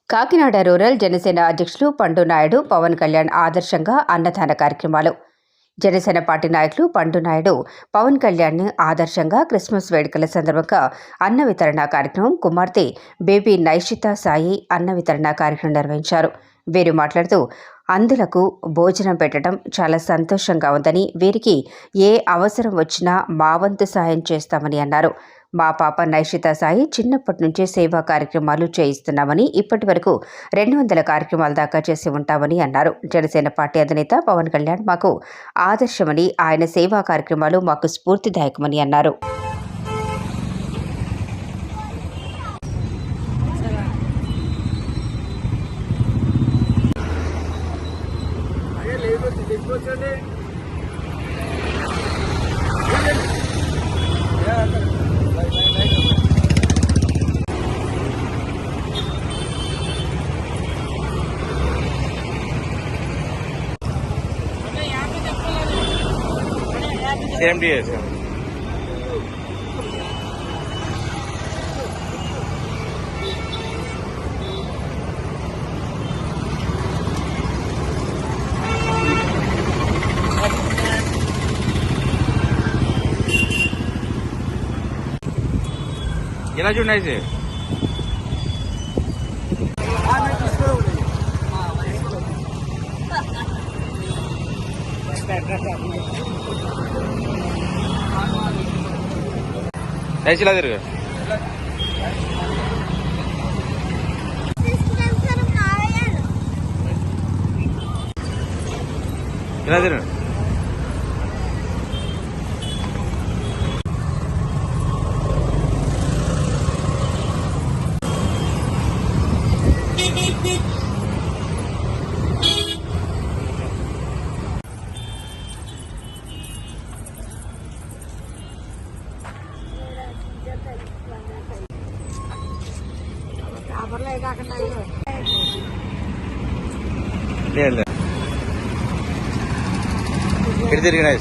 Kakinada rural Janasena అధ్యక్షులు పండు నాయుడు పవన్ కళ్యాణ్ ఆదర్శంగా అన్నదాన కార్యక్రమాలు. జనసేన పార్టీ నాయకులు పండు నాయుడు పవన్ కళ్యాణ్ ఆదర్శంగా క్రిస్మస్ వేడుకల సందర్భంగా అన్న వితరణ కార్యక్రమం కుమార్తె బేబీ నైషిత సాయి అన్న వితరణ కార్యక్రమం నిర్వహించారు. వీరు మాట్లాడుతూ అందులకు భోజనం పెట్టడం చాలా సంతోషంగా ఉందని, వీరికి ఏ అవసరం వచ్చినా మా వంతు సాయం చేస్తామని అన్నారు. మా పాప నైషిత సాయి చిన్నప్పటి నుంచే సేవా కార్యక్రమాలు చేయిస్తున్నామని, ఇప్పటి వరకు 200 కార్యక్రమాల దాకా చేసి ఉంటామని అన్నారు. జనసేన పార్టీ అధినేత పవన్ కళ్యాణ్ మాకు ఆదర్శమని, ఆయన సేవా కార్యక్రమాలు మాకు స్ఫూర్తిదాయకమని అన్నారు. సేమ్ డే ఎలా చూడండి సార్. ఇలా తిరుగు ఇలా తిరుగు లేదు తిరిగినా